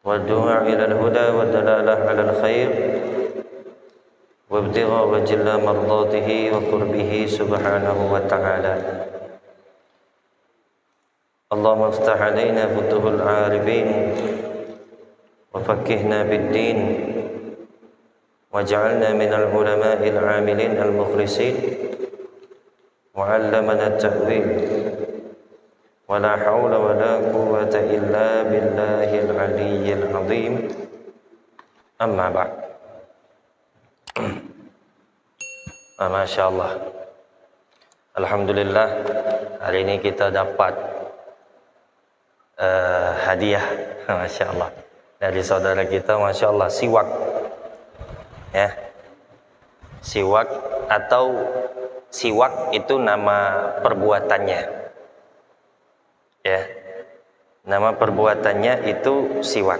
والدعاء إلى الهدى والدلالة على الخير وابتغاء وجل مرضاته وقربه سبحانه وتعالى. اللهم افتح علينا فتوح العارفين وفقهنا بالدين واجعلنا من العلماء العاملين المخلصين وعلمنا التأويل ولا حول ولا قوة إلا بالله العلي العظيم. أما بعد. Masya Allah, Alhamdulillah, hari ini kita dapat hadiah, Masya Allah, dari saudara kita, Masya Allah, siwak, ya, siwak atau siwak itu nama perbuatannya, ya, nama perbuatannya itu siwak.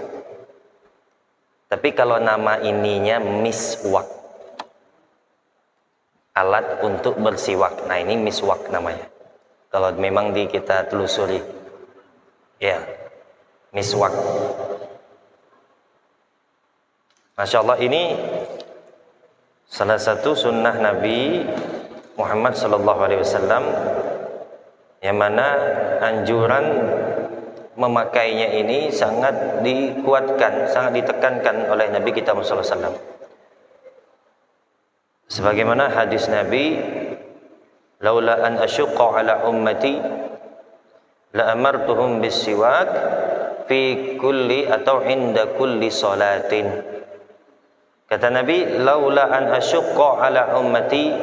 Tapi kalau nama ininya miswak, alat untuk bersiwak. Nah, ini miswak namanya. Kalau memang kita telusuri, ya, miswak. Masya Allah, ini salah satu sunnah Nabi Muhammad SAW, yang mana anjuran memakainya ini sangat dikuatkan, sangat ditekankan oleh Nabi kita Muhammad SAW. Sebagaimana hadis Nabi, laula an asyqa ala ummati la amartuhum bisiwak fi kulli atau inda kulli salatin. Kata Nabi, laula an asyqa ala ummati,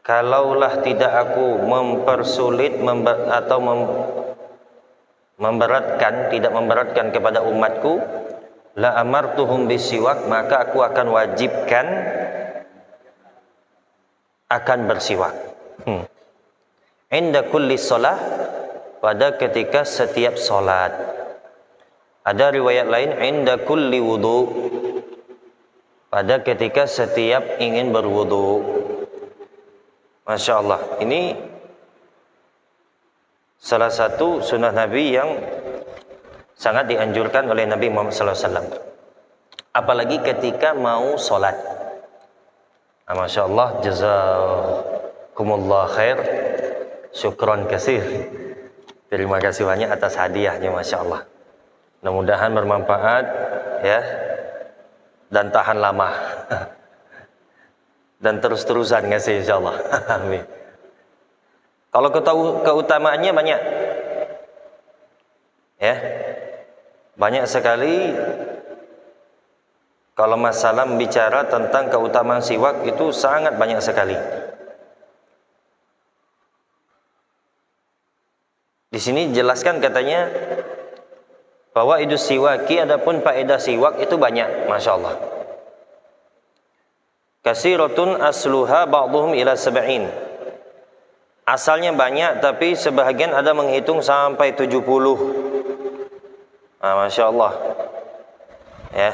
kalaulah tidak aku mempersulit memberatkan, tidak memberatkan kepada umatku, la amartuhum bisiwak, maka aku akan wajibkan akan bersiwak. Inda kulli shalah, pada ketika setiap salat. Ada riwayat lain inda kulli wudu, pada ketika setiap ingin berwudu. Masya Allah, ini salah satu sunnah Nabi yang sangat dianjurkan oleh Nabi Muhammad SAW. Apalagi ketika mau sholat. Masya Allah, jazakumullah khair, syukron kasih. Terima kasih banyak atas hadiahnya, Masya Allah. Mudah-mudahan bermanfaat, ya, dan tahan lama. Dan terus-terusan ngasih, insya Allah. Amin. Kalau keutamaannya banyak, ya, banyak sekali. Kalau masalah bicara tentang keutamaan siwak itu sangat banyak sekali. Di sini jelaskan katanya bahwa idus siwaki, adapun faedah siwak itu banyak, Masya Allah. Kasiratun asluha ba'duhum ila sab'in. Asalnya banyak, tapi sebahagian ada menghitung sampai 70. Masya Allah, ya.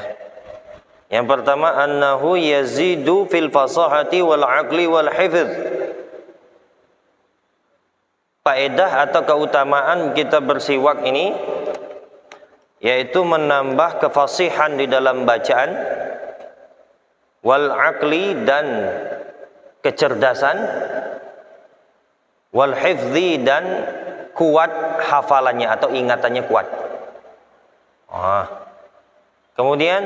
Yang pertama, annahu yazidu fil fasahati wal aqli wal hifdz. Faedah atau keutamaan kita bersiwak ini yaitu menambah kefasihan di dalam bacaan, wal aqli, dan kecerdasan, wal hifdzi, dan kuat hafalannya atau ingatannya kuat. Kemudian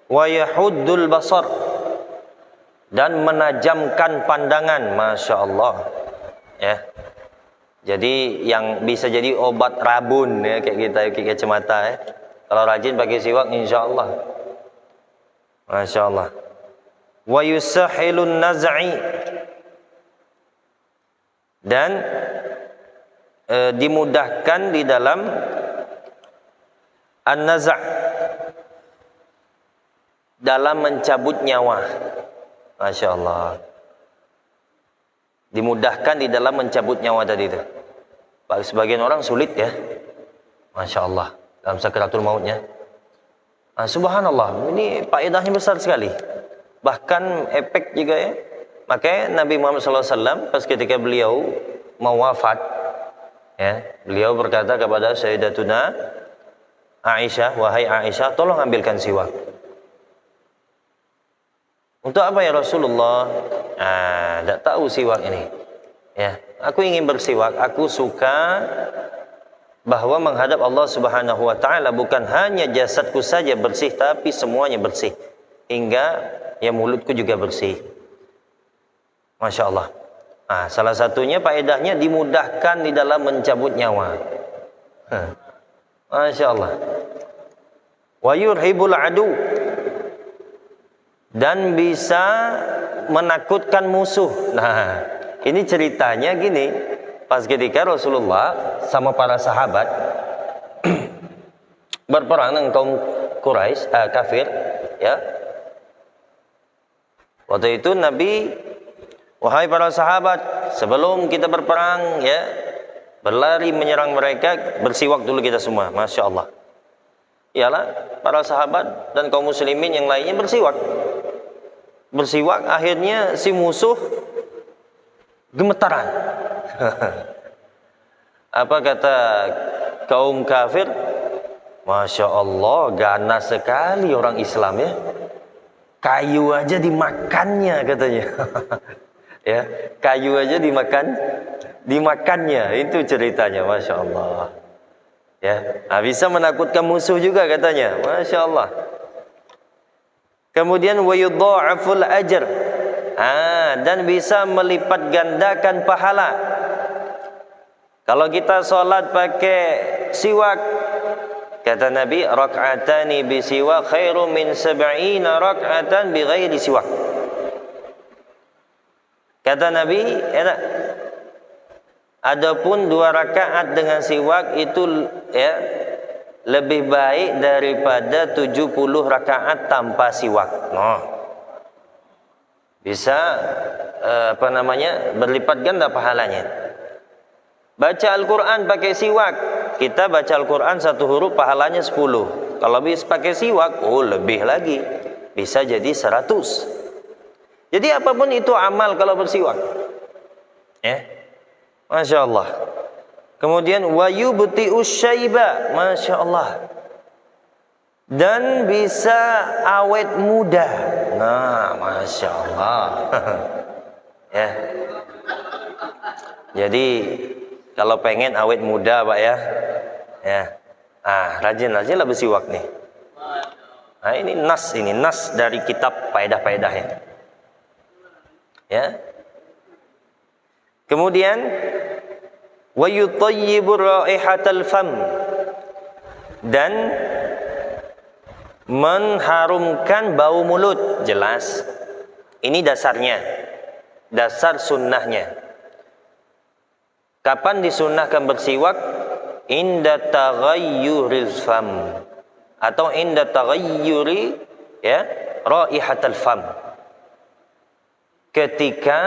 wa yahuddul basar, dan menajamkan pandangan. Masya Allah, ya. Jadi yang bisa jadi obat rabun, ya, kayak kita pakai kacamata, ya. Kalau rajin pakai siwak, insya Allah. Masya Allah. Wa yusahilun naz'i, dan dimudahkan di dalam an-naz', dalam mencabut nyawa. Masya Allah, dimudahkan di dalam mencabut nyawa tadi itu. Bagi sebagian orang sulit, ya, Masya Allah, dalam sakaratul mautnya. Subhanallah, ini faedahnya besar sekali. Bahkan efek juga, ya. Makanya Nabi Muhammad SAW pas ketika beliau mau wafat, ya, beliau berkata kepada Sayyidatuna Aisyah, wahai Aisyah, tolong ambilkan siwak. Untuk apa ya Rasulullah? Tidak tahu siwak ini. Ya, aku ingin bersiwak. Aku suka bahwa menghadap Allah Subhanahu wa taala bukan hanya jasadku saja bersih, tapi semuanya bersih. Hingga ya mulutku juga bersih. Masya Allah. Salah satunya faedahnya dimudahkan di dalam mencabut nyawa. Masya Allah. Wa yurhibul adu, dan bisa menakutkan musuh. Nah, ini ceritanya gini, pas ketika Rasulullah sama para sahabat berperang dengan kaum Quraisy, kafir, ya. Waktu itu Nabi, wahai para sahabat, sebelum kita berperang, ya, berlari menyerang mereka, bersiwak dulu kita semua. Masya Allah. Iyalah, para sahabat dan kaum muslimin yang lainnya bersiwak. Bersiwak, akhirnya si musuh gemetaran. Apa kata kaum kafir? Masya Allah, ganas sekali orang Islam, ya. Kayu aja dimakannya katanya. Ya, kayu aja dimakannya. Itu ceritanya, Masya Allah. Ya, bisa menakutkan musuh juga katanya. Masya Allah. Kemudian wa yudha'aful ajr. Dan bisa melipat gandakan pahala. Kalau kita sholat pakai siwak, kata Nabi, rak'atani bi siwak khairum min 70 rak'atan bi ghairi siwak. Kata Nabi, adapun 2 rakaat dengan siwak itu, ya, lebih baik daripada 70 rakaat tanpa siwak. Bisa berlipat ganda pahalanya. Baca Al-Quran pakai siwak, kita baca Al-Quran 1 huruf pahalanya 10. Kalau bisa pakai siwak, lebih lagi, bisa jadi 100. Jadi apapun itu amal kalau bersiwak, ya. Masya Allah. Kemudian wa yubti'u syaiba, Masya Allah, dan bisa awet muda. Nah, Masya Allah. Ya. Jadi kalau pengen awet muda, Pak, ya, ya, rajin-rajinlah bersiwak nih. Ini nas dari kitab faedah-faedahnya. Ya. Kemudian wa yutayyibur raihatal fam, dan mengharumkan bau mulut. Jelas ini dasarnya, dasar sunnahnya. Kapan disunnahkan bersiwak? Inda taghayyuril fam, atau inda taghayyuri, ya, raihatal fam, ketika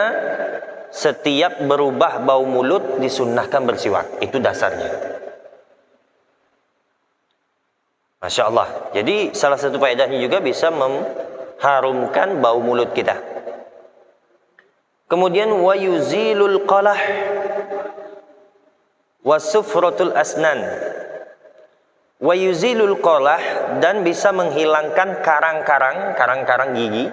setiap berubah bau mulut disunnahkan bersiwak. Itu dasarnya. Masya Allah. Jadi salah satu faedahnya juga bisa mengharumkan bau mulut kita. Kemudian wa yuzilul qalah wa sufratul asnan. Wa yuzilul qalah, dan bisa menghilangkan karang-karang gigi.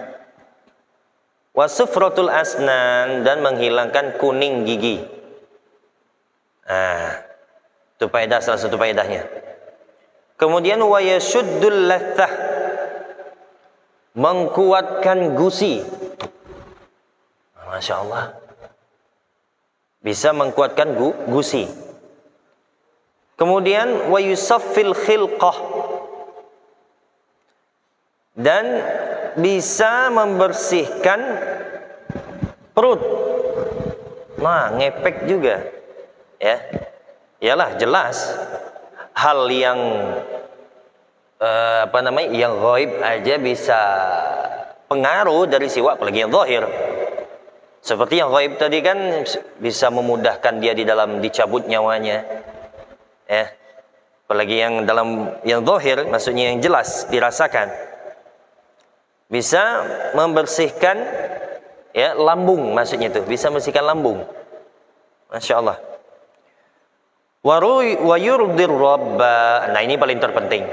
Wa sufratul asnan, dan menghilangkan kuning gigi. Itu faedah, salah satu faedahnya. Kemudian wa yashuddul lathah, mengkuatkan gusi. Masya Allah, bisa mengkuatkan gusi. Kemudian wa yusaffil khilqah, dan bisa membersihkan perut. Ngepek juga, ya. Iyalah, jelas hal yang yang ghaib aja bisa pengaruh dari siwak, apalagi yang zahir. Seperti yang ghaib tadi kan bisa memudahkan dia di dalam dicabut nyawanya, ya. Apalagi yang dalam yang zahir, maksudnya yang jelas dirasakan, bisa membersihkan, ya, lambung, maksudnya itu bisa membersihkan lambung. Masya Allah. wa yurdir rabba. Nah, ini paling terpenting.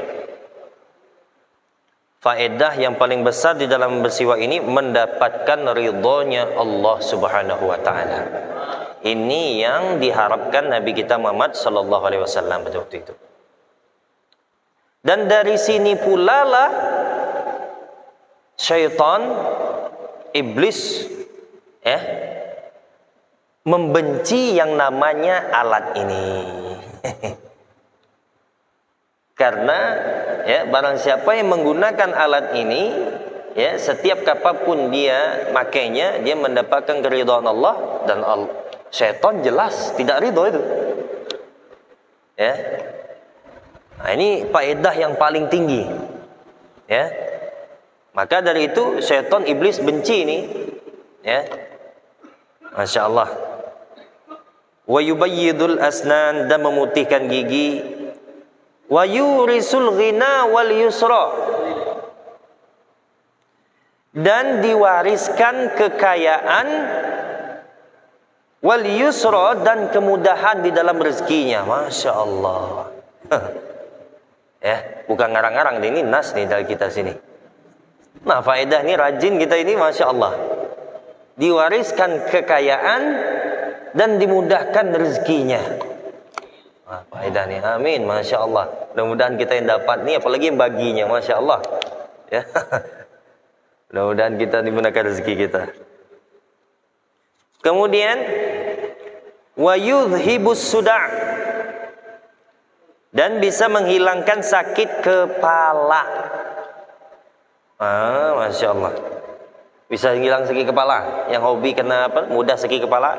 Faedah yang paling besar di dalam bersiwak ini mendapatkan ridhonya Allah Subhanahu wa taala. Ini yang diharapkan Nabi kita Muhammad sallallahu alaihi wasallam pada waktu itu. Dan dari sini pula lah syaitan, iblis membenci yang namanya alat ini. Karena barang siapa yang menggunakan alat ini, setiap kapanpun dia makainya, dia mendapatkan keridhaan Allah, dan syaitan jelas tidak ridho itu. Nah, ini faedah yang paling tinggi. Maka dari itu syaitan, iblis benci ini. Masya Allah. Wa yubayyidul asnan, dan memutihkan gigi. Wa yurisul ghina wal yusra, dan diwariskan kekayaan, wal yusra, dan kemudahan di dalam rezekinya. Masya Allah. Bukan ngarang-ngarang, ini nas nih dari kita sini. Nah, faedah ini rajin kita ini, Masya Allah. Diwariskan kekayaan dan dimudahkan rezekinya. Faedah nih, amin, Masya Allah. Mudah-mudahan kita yang dapat nih, apalagi yang baginya, Masya Allah. Mudah-mudahan kita dimudahkan rezeki kita. Kemudian wa yudhibus suda', dan bisa menghilangkan sakit kepala. Masya Allah. Bisa hilang sakit kepala. Yang hobi kena mudah sakit kepala,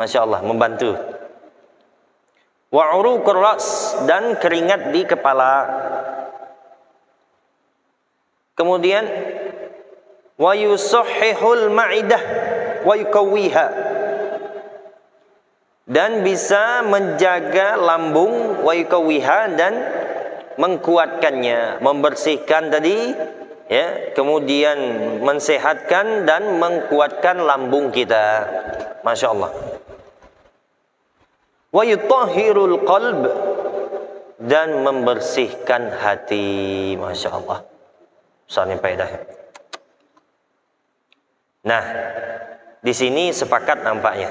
Masya Allah, membantu. Wa uruqur ras, dan keringat di kepala. Kemudian wa yusahhihul ma'idah wa yuqawwiha, dan bisa menjaga lambung, wa yuqawwiha, dan mengkuatkannya, membersihkan tadi, kemudian mensehatkan dan mengkuatkan lambung kita. Masya Allah. Wa yutahhirul qalb, dan membersihkan hati. Masya Allah. Besarnya faedah. Nah, di sini sepakat nampaknya.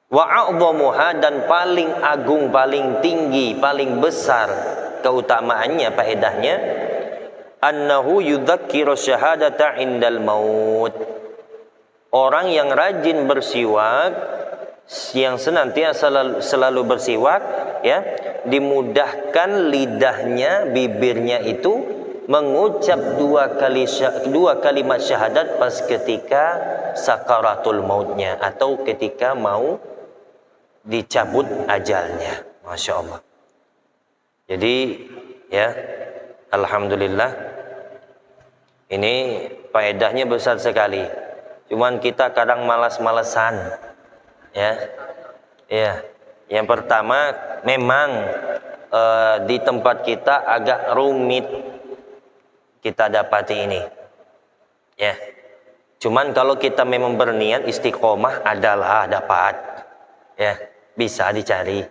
Wa a'dhamuha, dan paling agung, paling tinggi, paling besar keutamaannya, faedahnya, annahu yudzakiru syahadata indal maut. Orang yang rajin bersiwak, yang senantiasa selalu bersiwak, dimudahkan lidahnya, bibirnya itu mengucap dua kalimat syahadat pas ketika sakaratul mautnya, atau ketika mau dicabut ajalnya. Masya Allah. Jadi alhamdulillah, ini faedahnya besar sekali. Cuman kita kadang malas-malesan. Yang pertama, memang di tempat kita agak rumit kita dapati ini. Cuman kalau kita memang berniat istiqomah, adalah dapat. Bisa dicari.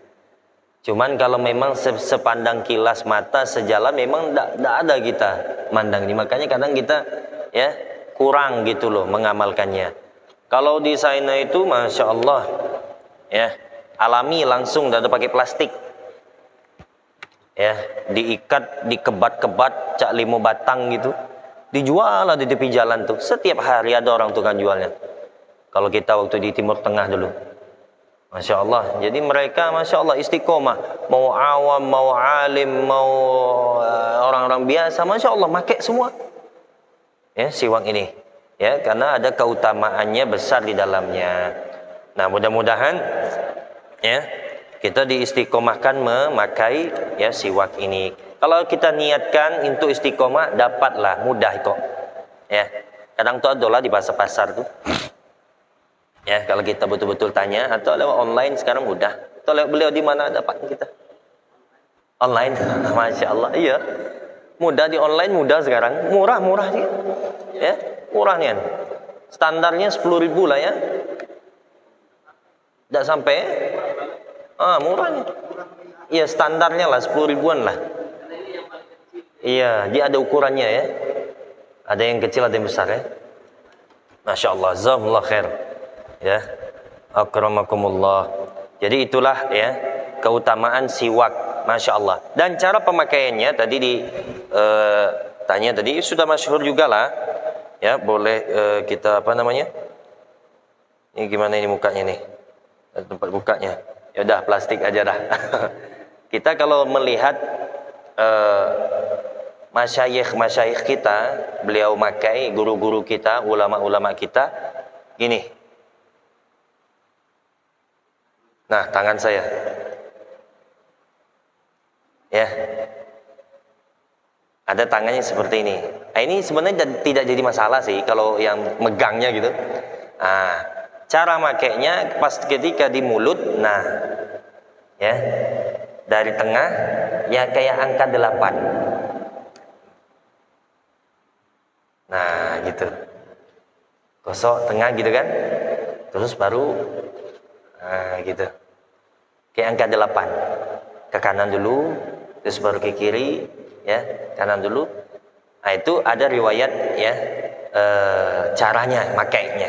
Cuman kalau memang sepandang kilas mata sejalan, memang tidak ada kita mandang ini. Makanya kadang kita kurang gitu loh mengamalkannya. Kalau di sana itu Masya Allah, alami langsung, tidak ada pakai plastik. Diikat, dikebat-kebat, cak 5 batang gitu, dijual di tepi jalan tuh. Setiap hari ada orang tukang jualnya. Kalau kita waktu di Timur Tengah dulu, Masya Allah. Jadi mereka Masya Allah istiqomah. Mau awam, mau alim, mau orang-orang biasa, Masya Allah pakai semua siwak ini. Karena ada keutamaannya besar di dalamnya. Nah, mudah-mudahan kita diistiqomahkan memakai siwak ini. Kalau kita niatkan untuk istiqomah, dapatlah, mudah kok. Kadang tuh adalah di pasar-pasar tuh. Kalau kita betul-betul tanya, atau lewat online sekarang mudah. Atau lewat beliau di mana dapat kita? Online. Masya Allah. Iya. Mudah di online, mudah sekarang. Murah-murah dia. Murah nih. Standarnya 10.000 lah ya. Tidak sampai. Murah nih. Iya, standarnya lah 10 ribuan lah. Iya, dia ada ukurannya ya. Ada yang kecil, ada yang besar ya. Masya Allah, jazakumullah khair. Ya, akramakumullah. Jadi itulah ya keutamaan siwak, Masya Allah. Dan cara pemakaiannya tadi tanya tadi sudah masyhur juga lah. Ya, boleh kita apa namanya? Ini gimana ini mukanya nih? Tempat bukanya. Ya udah plastik aja dah. Kita kalau melihat masyayikh kita, beliau makai, guru-guru kita, ulama-ulama kita, gini. Nah, tangan saya. Ya. Ada tangannya seperti ini. Nah, ini sebenarnya tidak jadi masalah sih kalau yang megangnya gitu. Nah, cara makainya pas ketika di mulut, nah, ya, dari tengah, ya kayak angka 8. Nah, gitu. Gosok tengah gitu kan. Terus baru, nah, gitu. Kayak angka 8. Ke kanan dulu, terus baru ke kiri, ya, kanan dulu. Nah, itu ada riwayat ya, caranya makainya.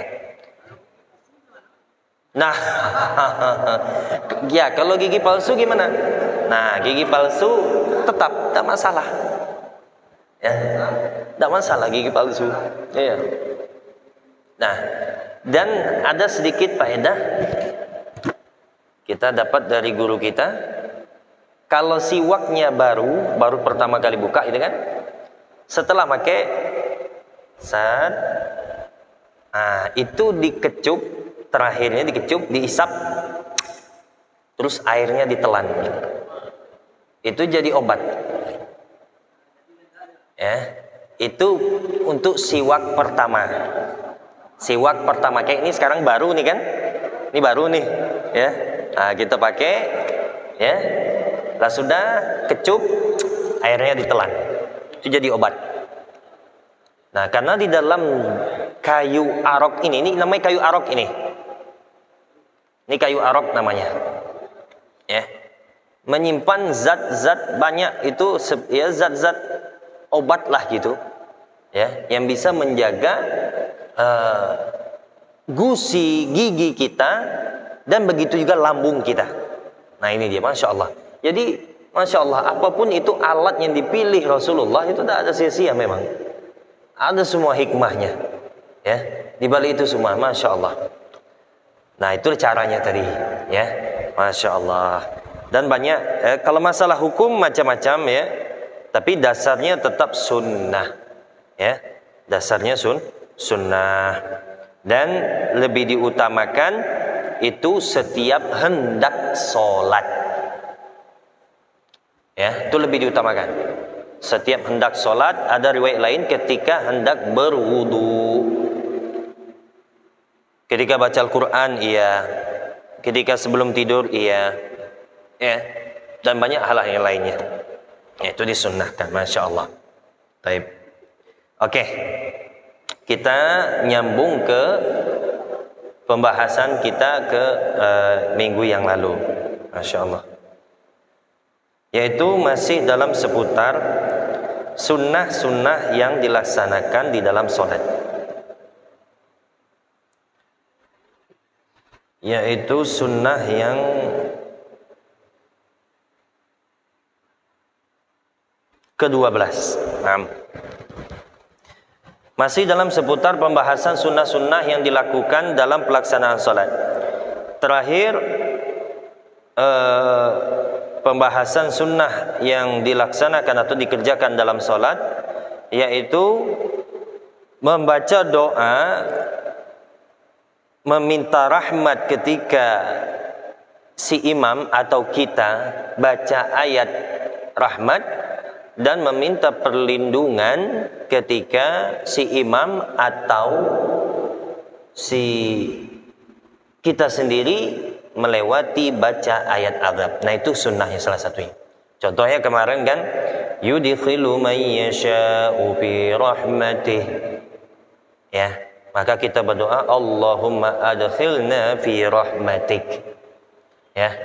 Nah, ya kalau gigi palsu gimana? Nah, gigi palsu tetap tidak masalah. Ya, tidak masalah gigi palsu. Ya. Nah, dan ada sedikit faedah kita dapat dari guru kita. Kalau siwaknya baru pertama kali buka itu kan, setelah pakai itu dikecup, terakhirnya dikecup, diisap, terus airnya ditelan. Itu jadi obat. Ya, itu untuk siwak pertama. Siwak pertama kayak ini sekarang baru nih kan? Ini baru nih, ya. Nah, kita pakai, ya. Lah sudah kecup, airnya ditelan. Itu jadi obat. Nah, karena di dalam kayu arok ini namanya kayu arok ini. Ini kayu arok namanya. Ya. Menyimpan zat-zat banyak itu ya zat-zat obat lah gitu. Ya, yang bisa menjaga gusi gigi kita dan begitu juga lambung kita. Nah, ini dia, Masya Allah. Jadi, Masya Allah, apapun itu alat yang dipilih Rasulullah itu tidak ada sia-sia memang. Ada semua hikmahnya. Ya, di balik itu semua, Masya Allah. Nah, itu caranya tadi. Ya, Masya Allah. Dan banyak, kalau masalah hukum macam-macam ya. Tapi dasarnya tetap sunnah. Ya, dasarnya sunnah. Dan lebih diutamakan itu setiap hendak sholat. Ya, itu lebih diutamakan. Setiap hendak sholat, ada riwayat lain ketika hendak berwudu. Ketika baca Al-Quran, iya. Ketika sebelum tidur, iya. Ya, dan banyak hal yang lainnya. Ya, itu disunnahkan, Masya Allah. Baik. Oke. Kita nyambung ke pembahasan kita ke minggu yang lalu. Masya Allah. Yaitu masih dalam seputar sunnah-sunnah yang dilaksanakan di dalam sholat. Yaitu sunnah yang ke-12. Masih dalam seputar pembahasan sunnah-sunnah yang dilakukan dalam pelaksanaan sholat. Terakhir pembahasan sunnah yang dilaksanakan atau dikerjakan dalam sholat, yaitu membaca doa meminta rahmat ketika si imam atau kita baca ayat rahmat, dan meminta perlindungan ketika si imam atau si kita sendiri melewati baca ayat azab. Nah, itu sunnahnya salah satunya. Contohnya kemarin kan, yudkhilu man yasha'u fi rahmatih. Ya, maka kita berdoa, Allahumma adkhilna fi rahmatik. Ya.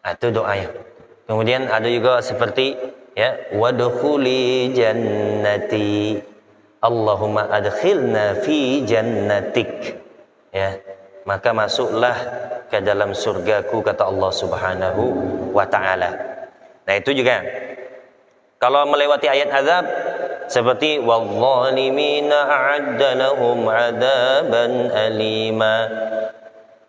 Itu doanya. Kemudian ada juga seperti ya, wadkhuli jannati. Allahumma adkhilna fi jannatik. Ya, maka masuklah ke dalam surgaku, kata Allah Subhanahu wa taala. Nah, itu juga. Kalau melewati ayat azab seperti wadh-dhalimina a'adda lahum 'adaban alima.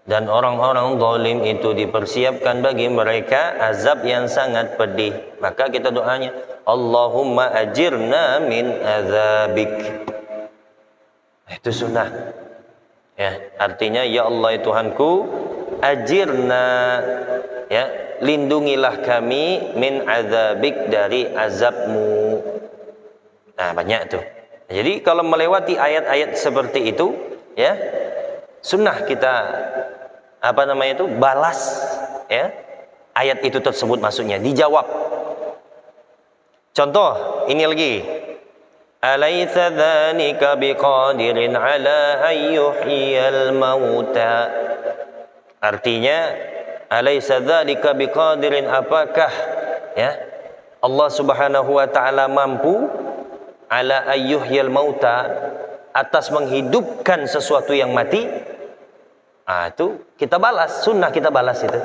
Dan orang-orang zalim itu dipersiapkan bagi mereka azab yang sangat pedih. Maka kita doanya, Allahumma ajirna min azabik. Itu sunnah. Ya, artinya ya Allah Tuhanku, ajirna, ya, lindungilah kami min azabik, dari azabmu. Nah, banyak tuh. Jadi kalau melewati ayat-ayat seperti itu, ya, sunnah kita balas, ya, ayat itu tersebut, maksudnya dijawab. Contoh ini lagi, alaysa dzalika biqadirin ala ayyuhiyal mauta. Artinya alaysa dzalika biqadirin, apakah ya Allah Subhanahu wa taala mampu ala ayyuhiyal mauta, atas menghidupkan sesuatu yang mati? Itu kita balas, sunnah kita balas itu.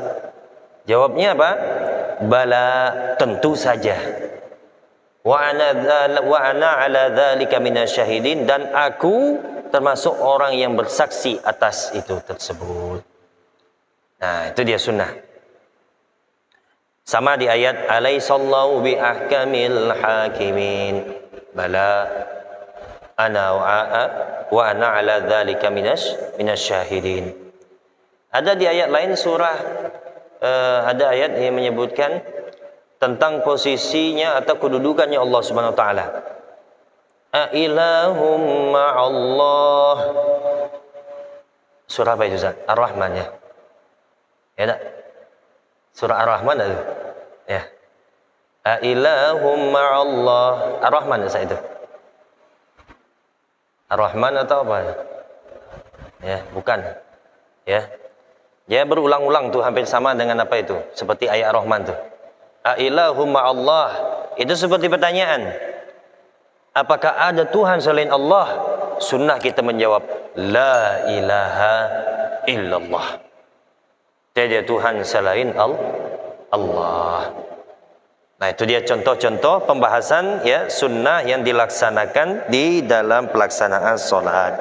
Jawabnya apa? Bala, tentu saja. Wa ana ala dzalika minasyahidin, dan aku termasuk orang yang bersaksi atas itu tersebut. Nah, itu dia sunnah. Sama di ayat alaisallahu bi ahkamil hakimin. Bala ana wa ana ala dzalika minasyahidin. Ada di ayat lain surah, ada ayat yang menyebutkan tentang posisinya atau kedudukannya Allah Subhanahu wa taala. A ilahum ma'allah. Surah apa itu, Ustaz? Ar-Rahman, ya. Ya tak? Surah Ar-Rahman itu. Ya. A ilahum ma'allah. Ar-Rahman Ustaz itu. Ar-Rahman atau apa? Ya, bukan. Ya. Ya, berulang-ulang tuh, hampir sama dengan apa itu? Seperti ayat Ar-Rahman tuh. A ilahum ma'allah. Itu seperti pertanyaan. Apakah ada Tuhan selain Allah? Sunnah kita menjawab, la ilaha illallah. Tiada Tuhan selain Allah. Nah, itu dia contoh-contoh pembahasan, ya, sunnah yang dilaksanakan di dalam pelaksanaan sholat.